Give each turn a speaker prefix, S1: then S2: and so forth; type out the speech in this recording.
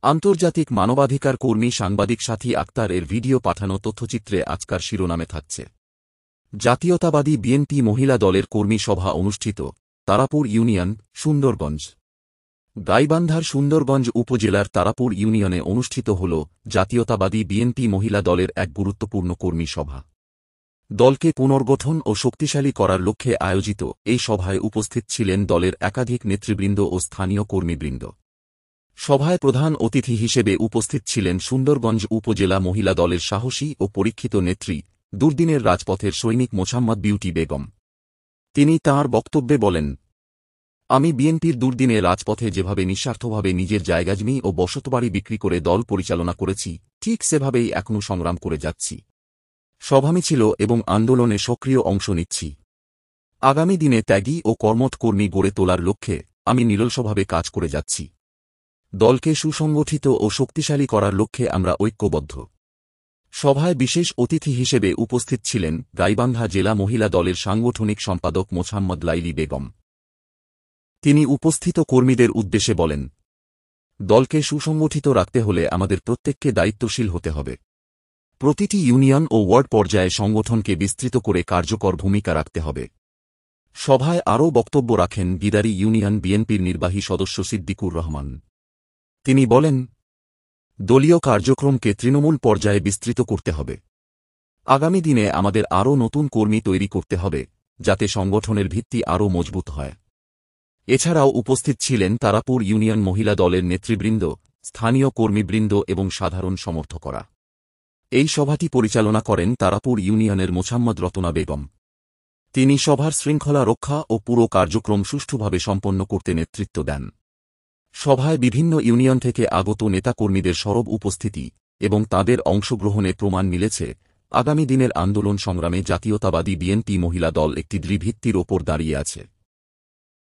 S1: আন্তর্জাতিক মানবাধিকার কর্মী সাংবাদিক সাথী আক্তার এর ভিডিও পাঠানো তথ্যচিত্রে আজকার শিরোনামে থাকছে। জাতীয়তাবাদী বিএনপি মহিলা দলের কর্মী সভা অনুষ্ঠিত, তারাপুর ইউনিয়ন, সুন্দরগঞ্জ। গাইবান্ধার সুন্দরগঞ্জ উপজেলার তারাপুর ইউনিয়নে অনুষ্ঠিত হল জাতীয়তাবাদী বিএনপি মহিলা দলের এক গুরুত্বপূর্ণ কর্মী সভা। দলকে পুনর্গঠন ও শক্তিশালী করার লক্ষ্যে আয়োজিত এই সভায় উপস্থিত ছিলেন দলের একাধিক নেতৃবৃন্দ ও স্থানীয় কর্মীবৃন্দ। সভায় প্রধান অতিথি হিসেবে উপস্থিত ছিলেন সুন্দরগঞ্জ উপজেলা মহিলা দলের সাহসী ও পরীক্ষিত নেত্রী, দুর্দিনের রাজপথের সৈনিক মোছাম্মদ বিউটি বেগম। তিনি তাঁর বক্তব্যে বলেন, আমি বিএনপির দুর্দিনে রাজপথে যেভাবে নিঃস্বার্থভাবে নিজের জায়গাজমি ও বসতবাড়ি বিক্রি করে দল পরিচালনা করেছি, ঠিক সেভাবেই এখনও সংগ্রাম করে যাচ্ছি। সভামিছিল এবং আন্দোলনে সক্রিয় অংশ নিচ্ছি। আগামী দিনে ত্যাগী ও কর্মঠ কর্মী গড়ে তোলার লক্ষ্যে আমি নিরলসভাবে কাজ করে যাচ্ছি। দলকে সুসংগঠিত ও শক্তিশালী করার লক্ষ্যে আমরা ঐক্যবদ্ধ। সভায় বিশেষ অতিথি হিসেবে উপস্থিত ছিলেন গাইবান্ধা জেলা মহিলা দলের সাংগঠনিক সম্পাদক মোছাম্মদ লাইলি বেগম। তিনি উপস্থিত কর্মীদের উদ্দেশ্যে বলেন, দলকে সুসংগঠিত রাখতে হলে আমাদের প্রত্যেককে দায়িত্বশীল হতে হবে। প্রতিটি ইউনিয়ন ও ওয়ার্ড পর্যায়ে সংগঠনকে বিস্তৃত করে কার্যকর ভূমিকা রাখতে হবে। সভায় আরও বক্তব্য রাখেন গিদারি ইউনিয়ন বিএনপির নির্বাহী সদস্য সিদ্দিকুর রহমান। তিনি বলেন, দলীয় কার্যক্রমকে তৃণমূল পর্যায়ে বিস্তৃত করতে হবে। আগামী দিনে আমাদের আরও নতুন কর্মী তৈরি করতে হবে, যাতে সংগঠনের ভিত্তি আরও মজবুত হয়। এছাড়াও উপস্থিত ছিলেন তারাপুর ইউনিয়ন মহিলা দলের নেতৃবৃন্দ, স্থানীয় কর্মীবৃন্দ এবং সাধারণ সমর্থকরা। এই সভাটি পরিচালনা করেন তারাপুর ইউনিয়নের মোছাম্মদ রতনা বেগম। তিনি সভার শৃঙ্খলা রক্ষা ও পুরো কার্যক্রম সুষ্ঠুভাবে সম্পন্ন করতে নেতৃত্ব দেন। সভায় বিভিন্ন ইউনিয়ন থেকে আগত নেতাকর্মীদের সরব উপস্থিতি এবং তাদের অংশগ্রহণে প্রমাণ মিলেছে আগামী দিনের আন্দোলন সংগ্রামে জাতীয়তাবাদী বিএনপি মহিলা দল একটি দৃঢ় ভিত্তির ওপর দাঁড়িয়ে আছে।